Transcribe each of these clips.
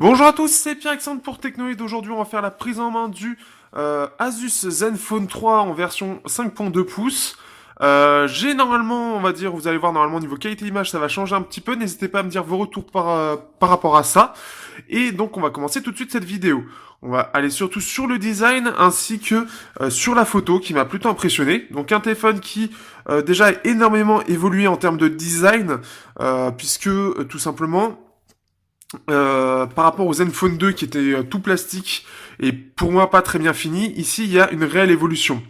Bonjour à tous, c'est Pierre-Alexandre pour Technoid. Aujourd'hui, on va faire la prise en main du Asus Zenfone 3 en version 5.2 pouces. J'ai normalement, on va dire, vous allez voir normalement niveau qualité image, ça va changer un petit peu. N'hésitez pas à me dire vos retours par rapport à ça. Et donc, on va commencer tout de suite cette vidéo. On va aller surtout sur le design ainsi que sur la photo qui m'a plutôt impressionné. Donc, un téléphone qui déjà a énormément évolué en termes de design puisque tout simplement par rapport au Zenfone 2 qui était tout plastique et pour moi pas très bien fini, ici il y a une réelle évolution.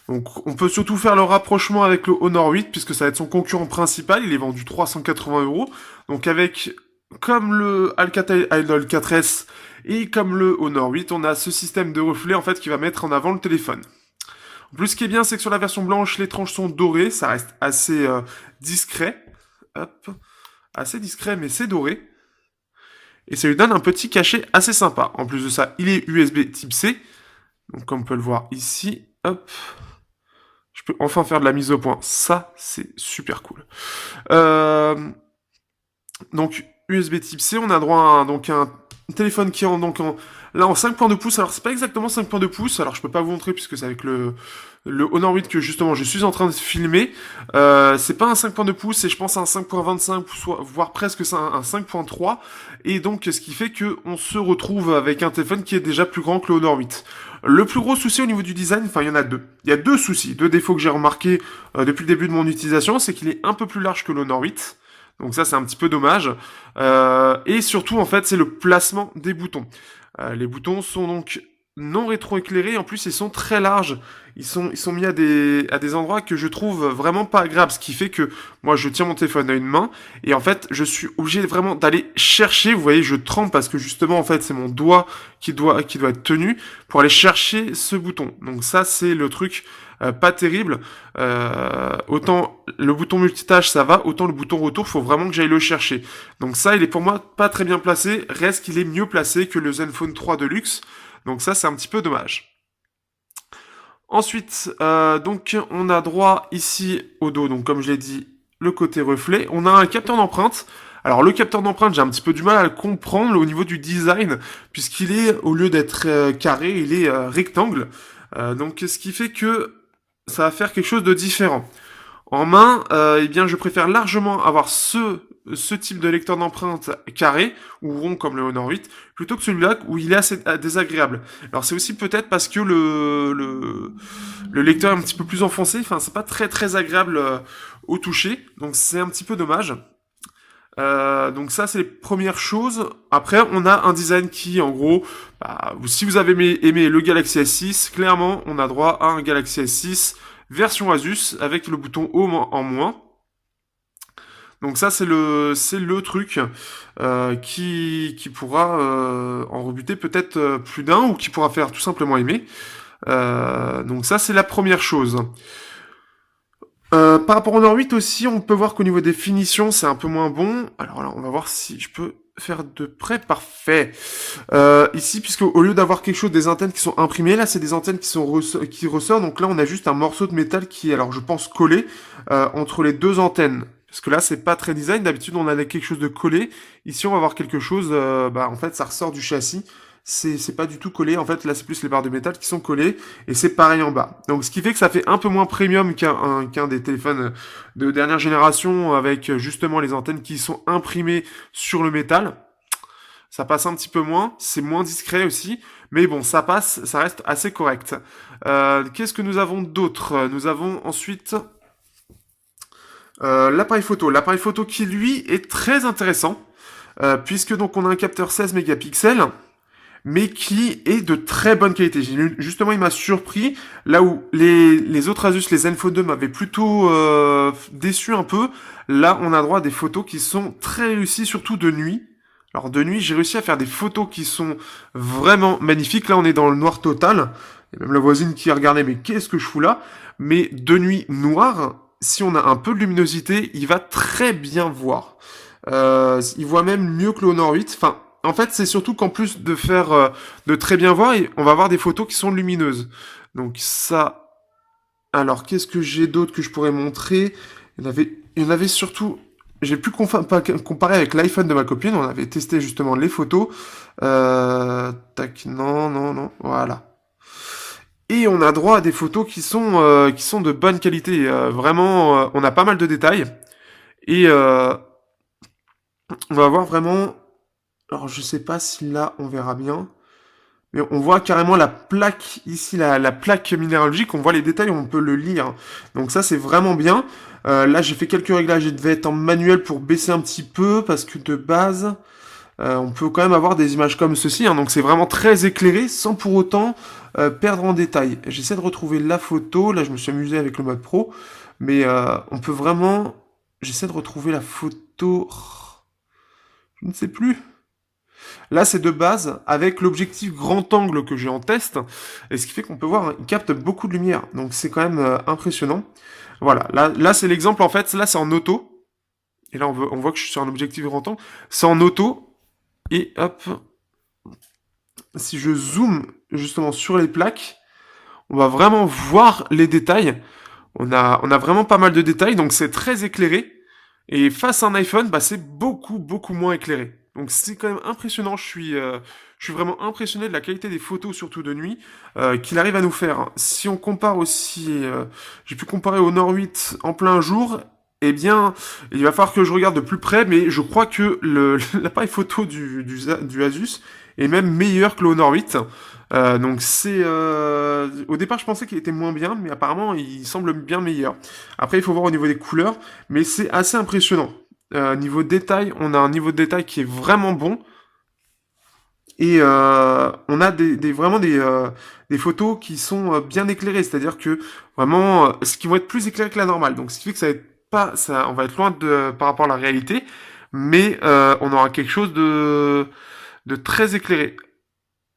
Donc on peut surtout faire le rapprochement avec le Honor 8 puisque ça va être son concurrent principal, il est vendu 380 €. Donc avec comme le Alcatel Idol 4S et comme le Honor 8, on a ce système de reflet en fait qui va mettre en avant le téléphone. En plus ce qui est bien c'est que sur la version blanche les tranches sont dorées, ça reste assez discret. Hop, assez discret mais c'est doré. Et ça lui donne un petit cachet assez sympa. En plus de ça, il est USB type C. Donc comme on peut le voir ici, hop, je peux enfin faire de la mise au point. Ça, c'est super cool. Donc USB type C, on a droit à un téléphone qui est là en 5.2 pouces. Alors c'est pas exactement 5.2 pouces, alors je peux pas vous montrer puisque c'est avec le Honor 8 que justement je suis en train de filmer. C'est pas un 5.2 pouces, c'est je pense un 5.25, voire presque un 5.3. Et donc ce qui fait que on se retrouve avec un téléphone qui est déjà plus grand que le Honor 8. Le plus gros souci au niveau du design, enfin il y en a deux. Il y a deux soucis, deux défauts que j'ai remarqués depuis le début de mon utilisation, c'est qu'il est un peu plus large que le Honor 8. Donc ça c'est un petit peu dommage. Et surtout en fait c'est le placement des boutons. Les boutons sont donc non rétroéclairés, en plus ils sont très larges. Ils sont mis à des endroits que je trouve vraiment pas agréables, ce qui fait que moi je tiens mon téléphone à une main et en fait je suis obligé vraiment d'aller chercher, vous voyez je trempe parce que justement en fait c'est mon doigt qui doit être tenu pour aller chercher ce bouton. Donc ça c'est le truc pas terrible. Autant le bouton multitâche ça va, autant le bouton retour faut vraiment que j'aille le chercher. Donc ça il est pour moi pas très bien placé, reste qu'il est mieux placé que le Zenfone 3 Deluxe. Donc ça c'est un petit peu dommage. Ensuite, donc on a droit ici au dos, donc comme je l'ai dit, le côté reflet. On a un capteur d'empreinte. Alors le capteur d'empreinte, j'ai un petit peu du mal à le comprendre au niveau du design, puisqu'il est, au lieu d'être carré, il est rectangle. Donc ce qui fait que ça va faire quelque chose de différent. En main, eh bien, je préfère largement avoir ce type de lecteur d'empreinte carré ou rond comme le Honor 8 plutôt que celui-là où il est assez désagréable. Alors c'est aussi peut-être parce que le lecteur est un petit peu plus enfoncé, enfin c'est pas très très agréable au toucher, donc c'est un petit peu dommage. Donc ça c'est les premières choses. Après on a un design qui en gros, si vous avez aimé le Galaxy S6, clairement on a droit à un Galaxy S6 version Asus avec le bouton Home en moins. Donc ça c'est le truc qui pourra en rebuter peut-être plus d'un ou qui pourra faire tout simplement aimer. Donc ça c'est la première chose. Par rapport au Honor 8 aussi, on peut voir qu'au niveau des finitions, c'est un peu moins bon. Alors là, on va voir si je peux faire de près. Parfait. Ici, puisque au lieu d'avoir quelque chose, des antennes qui sont imprimées, là, c'est des antennes qui ressortent. Donc là, on a juste un morceau de métal qui est, alors je pense, collé entre les deux antennes. Parce que là, c'est pas très design. D'habitude, on a quelque chose de collé. Ici, on va voir quelque chose. En fait, ça ressort du châssis. C'est pas du tout collé. En fait, là, c'est plus les barres de métal qui sont collées. Et c'est pareil en bas. Donc, ce qui fait que ça fait un peu moins premium qu'un des téléphones de dernière génération avec justement les antennes qui sont imprimées sur le métal. Ça passe un petit peu moins. C'est moins discret aussi. Mais bon, ça passe. Ça reste assez correct. Qu'est-ce que nous avons d'autre? Nous avons ensuite l'appareil photo. L'appareil photo qui, lui, est très intéressant. Puisque donc on a un capteur 16 mégapixels mais qui est de très bonne qualité. Justement, il m'a surpris, là où les autres Asus, les Zenfone 2 m'avaient plutôt déçu un peu, là on a droit à des photos qui sont très réussies, surtout de nuit. Alors de nuit, j'ai réussi à faire des photos qui sont vraiment magnifiques. Là, on est dans le noir total. Il y a même la voisine qui a regardé, mais qu'est-ce que je fous là? Mais de nuit noire, si on a un peu de luminosité, il va très bien voir. Il voit même mieux que le Honor 8. Enfin, en fait, c'est surtout qu'en plus de faire de très bien voir, on va avoir des photos qui sont lumineuses. Donc ça. Alors, qu'est-ce que j'ai d'autre que je pourrais montrer? Il y en avait surtout. j'ai pu comparer avec l'iPhone de ma copine, on avait testé justement les photos. Tac, non, non, non, voilà. Et on a droit à des photos qui sont de bonne qualité. Vraiment, on a pas mal de détails. Et on va voir vraiment... Alors je sais pas si là on verra bien. Mais on voit carrément la plaque ici, la plaque minéralogique, on voit les détails, on peut le lire. Donc ça c'est vraiment bien. Là j'ai fait quelques réglages, je devais être en manuel pour baisser un petit peu, parce que de base, on peut quand même avoir des images comme ceci. Hein. Donc c'est vraiment très éclairé, sans pour autant perdre en détail. J'essaie de retrouver la photo, là je me suis amusé avec le mode pro, mais on peut vraiment... J'essaie de retrouver la photo... Je ne sais plus. Là, c'est de base avec l'objectif grand angle que j'ai en test, et ce qui fait qu'on peut voir, il capte beaucoup de lumière, donc c'est quand même impressionnant. Voilà, là c'est l'exemple en fait, là c'est en auto, et là on voit que je suis sur un objectif grand angle, c'est en auto, et hop, si je zoome justement sur les plaques, on va vraiment voir les détails. On a vraiment pas mal de détails, donc c'est très éclairé. Et face à un iPhone, bah, c'est beaucoup, beaucoup moins éclairé. Donc c'est quand même impressionnant. Je suis vraiment impressionné de la qualité des photos, surtout de nuit, qu'il arrive à nous faire. Si on compare aussi, j'ai pu comparer au Nord 8 en plein jour, eh bien, il va falloir que je regarde de plus près, mais je crois que l'appareil photo du Asus est même meilleur que le Honor 8. Donc c'est... Au départ, je pensais qu'il était moins bien, mais apparemment, il semble bien meilleur. Après, il faut voir au niveau des couleurs, mais c'est assez impressionnant. Niveau détail, on a un niveau de détail qui est vraiment bon. Et on a vraiment des photos qui sont bien éclairées, c'est-à-dire que vraiment, ce qui vont être plus éclairées que la normale. Donc, ce qui fait que ça va être pas, ça, on va être loin par rapport à la réalité, mais on aura quelque chose de très éclairé.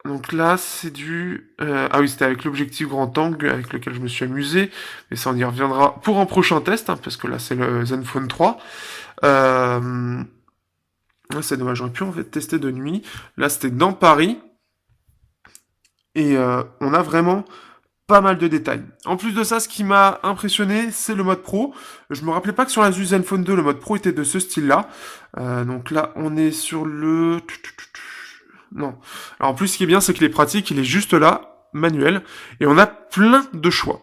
Donc là, c'est ah oui, c'était avec l'objectif grand angle avec lequel je me suis amusé, mais ça on y reviendra pour un prochain test, hein, parce que là c'est le Zenfone 3. Euh... C'est dommage, j'aurais pu en fait tester de nuit. Là c'était dans Paris, et on a vraiment pas mal de détails. En plus de ça, ce qui m'a impressionné, c'est le mode pro. Je me rappelais pas que sur la Zenfone 2, le mode pro était de ce style-là. Donc là, on est sur le... Non. Alors en plus, ce qui est bien, c'est qu'il est pratique, il est juste là, manuel, et on a plein de choix.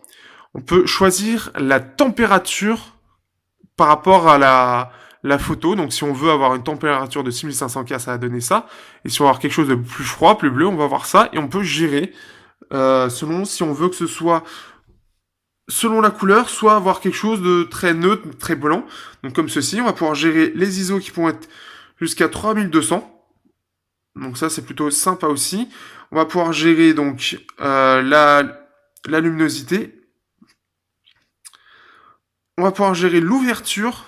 On peut choisir la température par rapport à la photo. Donc si on veut avoir une température de 6500K, ça va donner ça. Et si on veut avoir quelque chose de plus froid, plus bleu, on va avoir ça. Et on peut gérer selon si on veut que ce soit selon la couleur, soit avoir quelque chose de très neutre, très blanc. Donc comme ceci, on va pouvoir gérer les ISO qui pourront être jusqu'à 3200. Donc ça, c'est plutôt sympa aussi. On va pouvoir gérer donc la luminosité. On va pouvoir gérer l'ouverture.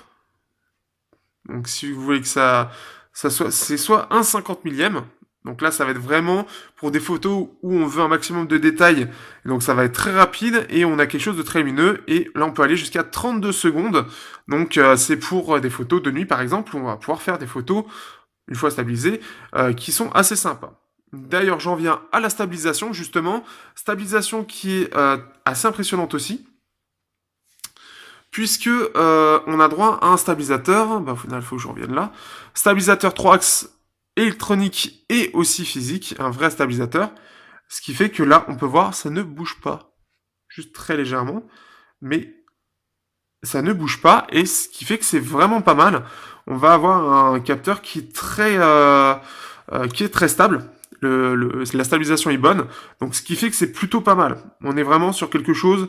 Donc si vous voulez que ça soit, c'est soit un 50 millième. Donc là, ça va être vraiment pour des photos où on veut un maximum de détails. Donc ça va être très rapide et on a quelque chose de très lumineux. Et là, on peut aller jusqu'à 32 secondes. Donc c'est pour des photos de nuit, par exemple, où on va pouvoir faire des photos une fois stabilisées, qui sont assez sympas. D'ailleurs, j'en viens à la stabilisation, justement. Stabilisation qui est assez impressionnante aussi, puisque on a droit à un stabilisateur, bah, au final, il faut que je revienne là. Stabilisateur 3 axes électronique et aussi physique, un vrai stabilisateur. Ce qui fait que là, on peut voir, ça ne bouge pas. Juste très légèrement, mais ça ne bouge pas, et ce qui fait que c'est vraiment pas mal. On va avoir un capteur qui est très stable. La stabilisation est bonne, donc ce qui fait que c'est plutôt pas mal. On est vraiment sur quelque chose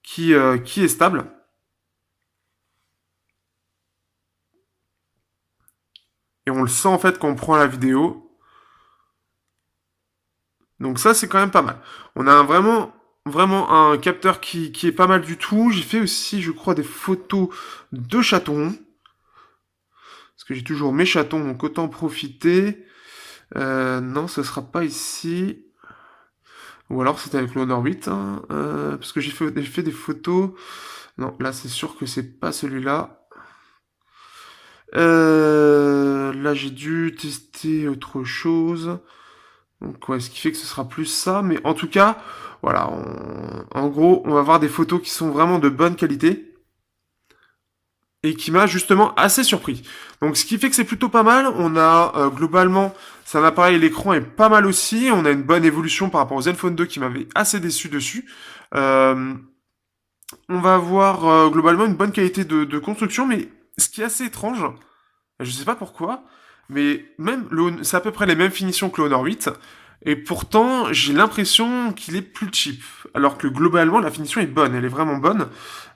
qui est stable. Et on le sent en fait quand on prend la vidéo. Donc ça, c'est quand même pas mal. On a vraiment un capteur qui est pas mal du tout. J'ai fait aussi, je crois, des photos de chatons. Parce que j'ai toujours mes chatons, donc autant en profiter. Non, ce sera pas ici. Ou alors c'était avec le Honor 8, hein, parce que j'ai fait des photos. Non, là c'est sûr que c'est pas celui-là. Là j'ai dû tester autre chose. Donc ouais, ce qui fait que ce sera plus ça. Mais en tout cas, voilà, en gros, on va avoir des photos qui sont vraiment de bonne qualité. et qui m'a justement assez surpris. Donc ce qui fait que c'est plutôt pas mal. On a globalement, c'est un appareil, l'écran est pas mal aussi. On a une bonne évolution par rapport au Zenfone 2 qui m'avait assez déçu dessus. Euh, on va avoir globalement une bonne qualité de construction, mais ce qui est assez étrange, je sais pas pourquoi, mais même c'est à peu près les mêmes finitions que le Honor 8, et pourtant j'ai l'impression qu'il est plus cheap, alors que globalement la finition est bonne, elle est vraiment bonne.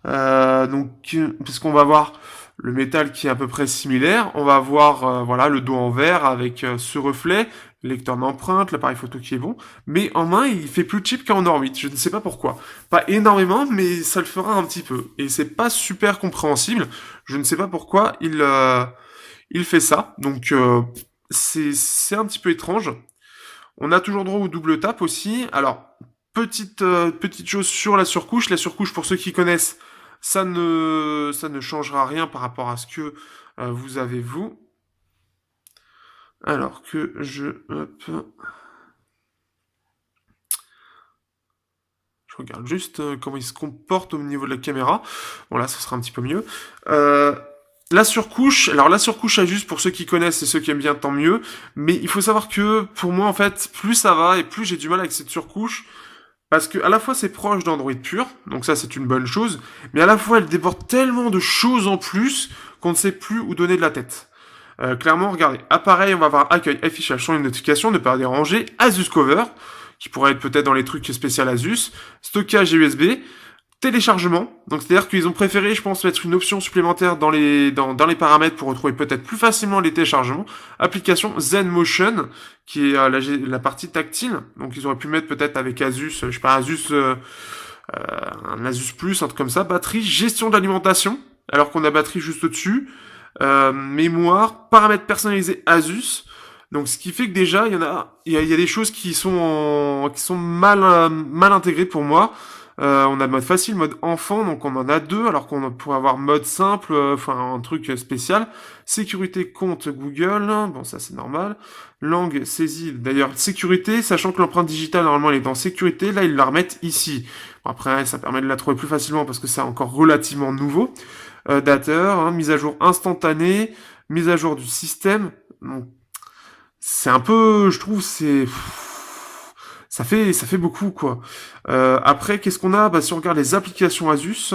Parce qu'on va avoir le métal qui est à peu près similaire, on va avoir voilà le dos en verre avec ce reflet, le lecteur d'empreinte, l'appareil photo qui est bon, mais en main il fait plus cheap qu'en Orbit, je ne sais pas pourquoi. Pas énormément, mais ça le fera un petit peu, et c'est pas super compréhensible, je ne sais pas pourquoi il fait ça, donc c'est un petit peu étrange. On a toujours droit au double tap aussi. Alors, petite chose sur la surcouche. La surcouche, pour ceux qui connaissent, ça ne changera rien par rapport à ce que vous avez vous. Alors que je regarde juste comment il se comporte au niveau de la caméra. Bon là, ça sera un petit peu mieux. Euh, la surcouche, alors la surcouche à juste pour ceux qui connaissent et ceux qui aiment bien, tant mieux. Mais il faut savoir que pour moi, en fait, plus ça va et plus j'ai du mal avec cette surcouche. Parce que à la fois c'est proche d'Android pur, donc ça c'est une bonne chose, mais à la fois elle déborde tellement de choses en plus qu'on ne sait plus où donner de la tête. Clairement, regardez, appareil, on va avoir accueil, affichage, son et notification, ne pas déranger, Asus Cover, qui pourrait être peut-être dans les trucs spéciaux Asus, stockage et USB, téléchargement. Donc c'est-à-dire qu'ils ont préféré, je pense, mettre une option supplémentaire dans les paramètres pour retrouver peut-être plus facilement les téléchargements. Application ZenMotion, qui est la partie tactile. Donc ils auraient pu mettre peut-être avec Asus, je sais pas, un Asus Plus, un truc comme ça. Batterie, gestion de l'alimentation, alors qu'on a batterie juste au-dessus. Mémoire, paramètres personnalisés Asus. Donc ce qui fait que déjà il y a des choses qui sont mal intégrées pour moi. On a mode facile, mode enfant, donc on en a deux, alors qu'on pourrait avoir mode simple, enfin un truc spécial. Sécurité compte Google, bon ça c'est normal. Langue saisie, d'ailleurs sécurité, sachant que l'empreinte digitale normalement elle est dans sécurité, là ils la remettent ici. Bon, après ça permet de la trouver plus facilement parce que c'est encore relativement nouveau. Dateur, mise à jour instantanée, mise à jour du système. Donc, c'est un peu, je trouve, ça fait beaucoup quoi. Après, qu'est-ce qu'on a? Bah, si on regarde les applications Asus,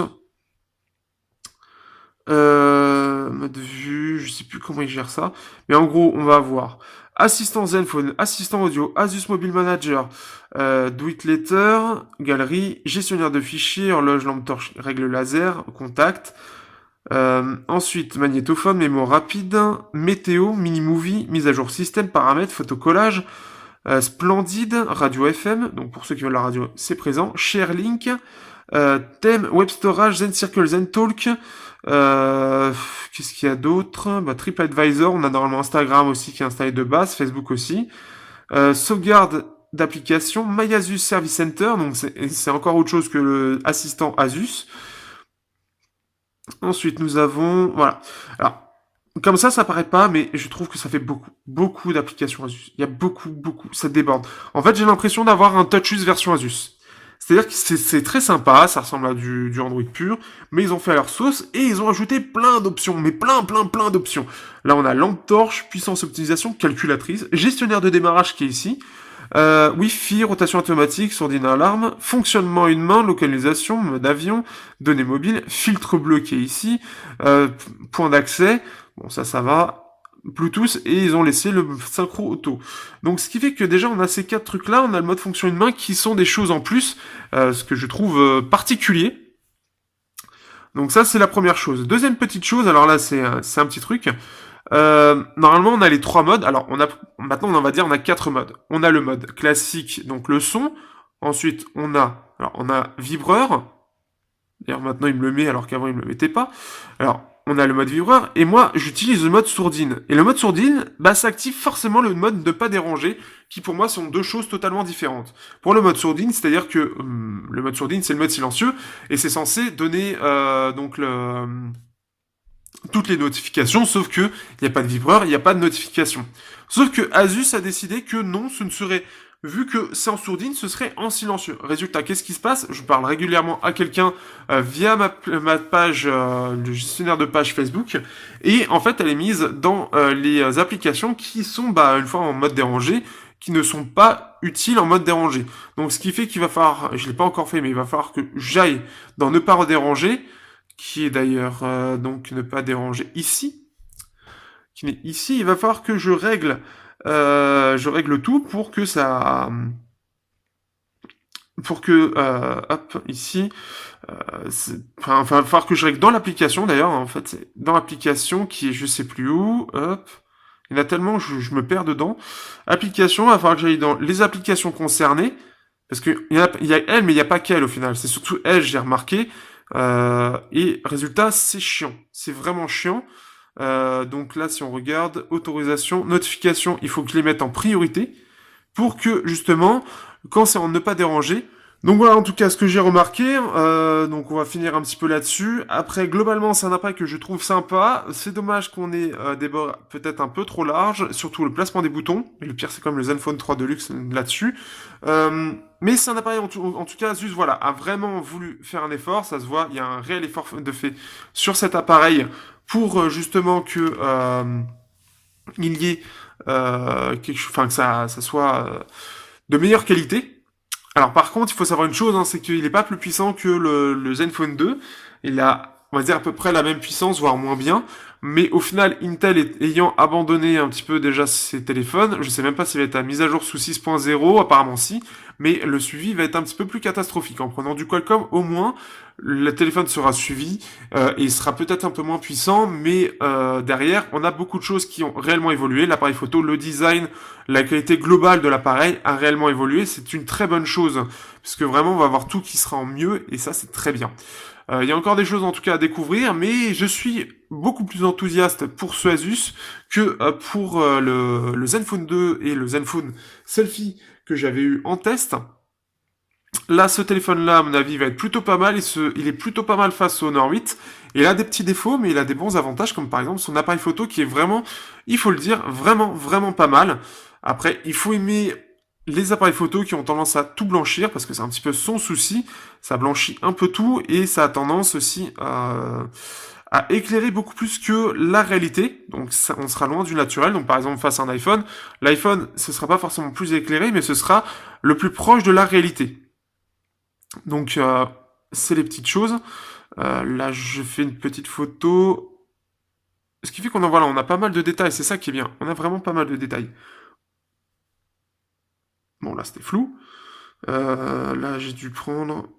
mode vue, je sais plus comment ils gèrent ça, mais en gros, on va avoir assistant Zenfone, assistant audio, Asus Mobile Manager, Do It Later, galerie, gestionnaire de fichiers, horloge, lampe torche, règle laser, contact. Ensuite, magnétophone, mémoire rapide, météo, mini-movie, mise à jour système, paramètres, photocollage, Splendid, radio FM, donc pour ceux qui veulent la radio, c'est présent, ShareLink, thème, web storage, Zen Circle, Zen Talk, qu'est-ce qu'il y a d'autre? Bah, TripAdvisor, on a normalement Instagram aussi qui est installé de base, Facebook aussi, sauvegarde d'application, MyAsus Service Center, donc c'est encore autre chose que le assistant Asus. Ensuite, nous avons, voilà. Alors, comme ça paraît pas, mais je trouve que ça fait beaucoup d'applications Asus. Il y a beaucoup, ça déborde. En fait, j'ai l'impression d'avoir un TouchWiz version Asus. C'est-à-dire que c'est très sympa, ça ressemble à du Android pur, mais ils ont fait à leur sauce et ils ont ajouté plein d'options, mais plein d'options. Là, on a lampe torche, puissance optimisation, calculatrice, gestionnaire de démarrage qui est ici, Wi-Fi, rotation automatique, sourdine alarme, fonctionnement à une main, localisation, mode avion, données mobiles, filtre bleu qui est ici, point d'accès, bon ça va, Bluetooth, et ils ont laissé le synchro auto. Donc ce qui fait que déjà on a ces quatre trucs là, on a le mode fonction une main qui sont des choses en plus, ce que je trouve particulier. Donc ça c'est la première chose. Deuxième petite chose, alors là c'est un petit truc. Normalement, on a les trois modes. Alors, maintenant, on va dire, on a quatre modes. On a le mode classique, donc le son. Ensuite, on a vibreur. D'ailleurs, maintenant, il me le met alors qu'avant, il me le mettait pas. Alors, on a le mode vibreur. Et moi, j'utilise le mode sourdine. Et le mode sourdine, bah, ça active forcément le mode ne pas déranger, qui pour moi sont deux choses totalement différentes. Pour le mode sourdine, c'est-à-dire que le mode sourdine, c'est le mode silencieux, et c'est censé donner toutes les notifications, sauf que il n'y a pas de vibreur, il n'y a pas de notification. Sauf que Asus a décidé que non, ce ne serait Vu que c'est en sourdine, ce serait en silencieux. Résultat, qu'est-ce qui se passe? Je parle régulièrement à quelqu'un via ma page, le gestionnaire de page Facebook, et en fait, elle est mise dans les applications qui sont, une fois en mode dérangé, qui ne sont pas utiles en mode dérangé. Donc, ce qui fait qu'il va falloir, je l'ai pas encore fait, mais il va falloir que j'aille dans ne pas redéranger, qui est d'ailleurs donc ne pas déranger ici, qui est ici. Il va falloir que je règle tout pour que, hop, ici, il va falloir que je règle dans l'application d'ailleurs, en fait, c'est dans l'application qui est je sais plus où, hop, il y en a tellement, je me perds dedans. Application, il va falloir que j'aille dans les applications concernées, parce que il y a elle, mais il n'y a pas qu'elle au final, c'est surtout elle, j'ai remarqué, et résultat, c'est chiant, c'est vraiment chiant. Donc là, si on regarde, autorisation, notification, il faut que je les mette en priorité, pour que justement, quand c'est en ne pas déranger. Donc voilà en tout cas ce que j'ai remarqué, donc on va finir un petit peu là-dessus. Après globalement c'est un appareil que je trouve sympa, c'est dommage qu'on ait des bords peut-être un peu trop larges, surtout le placement des boutons, et le pire c'est comme le Zenfone 3 Deluxe là-dessus. Mais c'est un appareil en tout cas, Asus voilà, a vraiment voulu faire un effort, ça se voit, il y a un réel effort de fait sur cet appareil pour justement que il y ait quelque chose, enfin que ça soit de meilleure qualité. Alors par contre, il faut savoir une chose, hein, c'est qu'il n'est pas plus puissant que le Zenfone 2. Il a, on va dire, à peu près la même puissance, voire moins bien. Mais au final, Intel ayant abandonné un petit peu déjà ses téléphones, je sais même pas s'il va être à mise à jour sous 6.0, apparemment si, mais le suivi va être un petit peu plus catastrophique. En prenant du Qualcomm, au moins, le téléphone sera suivi et il sera peut-être un peu moins puissant, mais derrière, on a beaucoup de choses qui ont réellement évolué. L'appareil photo, le design, la qualité globale de l'appareil a réellement évolué. C'est une très bonne chose, puisque vraiment, on va avoir tout qui sera en mieux, et ça, c'est très bien. Il y a encore des choses en tout cas à découvrir, mais je suis beaucoup plus enthousiaste pour ce Asus que pour le Zenfone 2 et le Zenfone Selfie que j'avais eu en test. Là, ce téléphone-là, à mon avis, va être plutôt pas mal. Il est plutôt pas mal face au Honor 8. Il a des petits défauts, mais il a des bons avantages, comme par exemple son appareil photo qui est vraiment, il faut le dire, vraiment, vraiment pas mal. Après, il faut aimer les appareils photo qui ont tendance à tout blanchir, parce que c'est un petit peu son souci. Ça blanchit un peu tout, et ça a tendance aussi à éclairer beaucoup plus que la réalité. Donc ça, on sera loin du naturel. Donc par exemple face à un iPhone, l'iPhone ce sera pas forcément plus éclairé, mais ce sera le plus proche de la réalité. Donc c'est les petites choses. Là je fais une petite photo. Ce qui fait qu'on voilà, on a pas mal de détails, c'est ça qui est bien. On a vraiment pas mal de détails. Bon là c'était flou. Là j'ai dû prendre.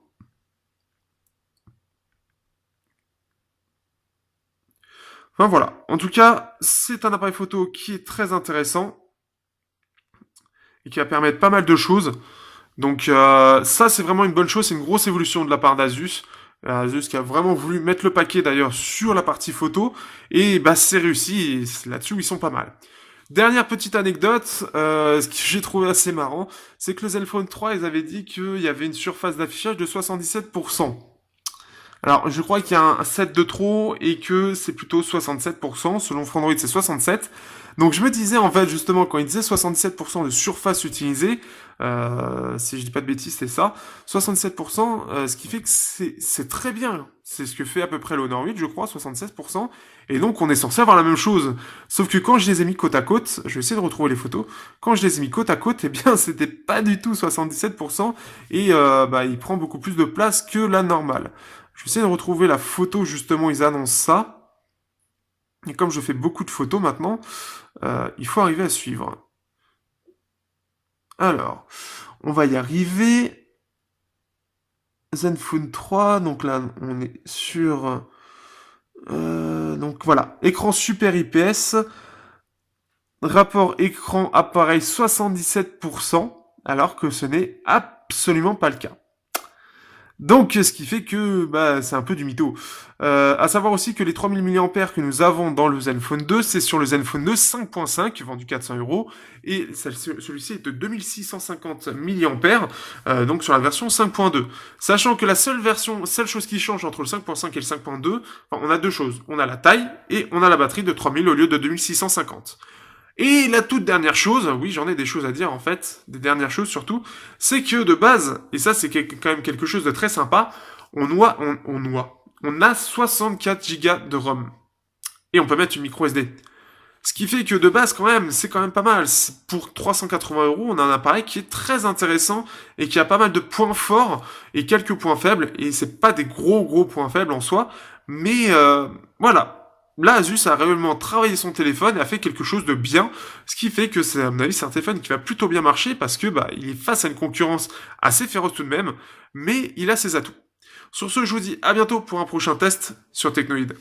Enfin voilà. En tout cas, c'est un appareil photo qui est très intéressant et qui va permettre pas mal de choses. Donc ça c'est vraiment une bonne chose, c'est une grosse évolution de la part d'Asus. Asus qui a vraiment voulu mettre le paquet d'ailleurs sur la partie photo et c'est réussi et là-dessus ils sont pas mal. Dernière petite anecdote, ce que j'ai trouvé assez marrant, c'est que le Zenfone 3 ils avaient dit qu'il y avait une surface d'affichage de 77%. Alors, je crois qu'il y a un 7 de trop et que c'est plutôt 67%. Selon Frandroid, c'est 67. Donc, je me disais, en fait, justement, quand il disait 67% de surface utilisée, si je dis pas de bêtises, c'est ça, 67%, ce qui fait que c'est très bien. C'est ce que fait à peu près l'Honor 8, je crois, 76%. Et donc, on est censé avoir la même chose. Sauf que quand je les ai mis côte à côte, je vais essayer de retrouver les photos, quand je les ai mis côte à côte, eh bien, c'était pas du tout 77%, et il prend beaucoup plus de place que la normale. Je vais essayer de retrouver la photo, justement, ils annoncent ça. Et comme je fais beaucoup de photos maintenant, il faut arriver à suivre. Alors, on va y arriver. Zenfone 3, donc là, on est sur... donc voilà, écran super IPS. Rapport écran appareil 77%, alors que ce n'est absolument pas le cas. Donc, ce qui fait que c'est un peu du mytho. À savoir aussi que les 3000 mAh que nous avons dans le Zenfone 2, c'est sur le Zenfone 2 5.5, vendu 400€, et celui-ci est de 2650 mAh, donc sur la version 5.2. Sachant que la seule chose qui change entre le 5.5 et le 5.2, on a deux choses. On a la taille et on a la batterie de 3000 au lieu de 2650. Et la toute dernière chose, oui j'en ai des choses à dire en fait, des dernières choses surtout, c'est que de base, et ça c'est quand même quelque chose de très sympa, on a 64 Go de ROM. Et on peut mettre une micro SD. Ce qui fait que de base, quand même, c'est quand même pas mal. Pour 380 €, on a un appareil qui est très intéressant et qui a pas mal de points forts et quelques points faibles. Et c'est pas des gros points faibles en soi. Mais voilà. Là, Asus a réellement travaillé son téléphone et a fait quelque chose de bien. Ce qui fait que, à mon avis, c'est un téléphone qui va plutôt bien marcher parce que bah, il est face à une concurrence assez féroce tout de même. Mais il a ses atouts. Sur ce, je vous dis à bientôt pour un prochain test sur Technoid.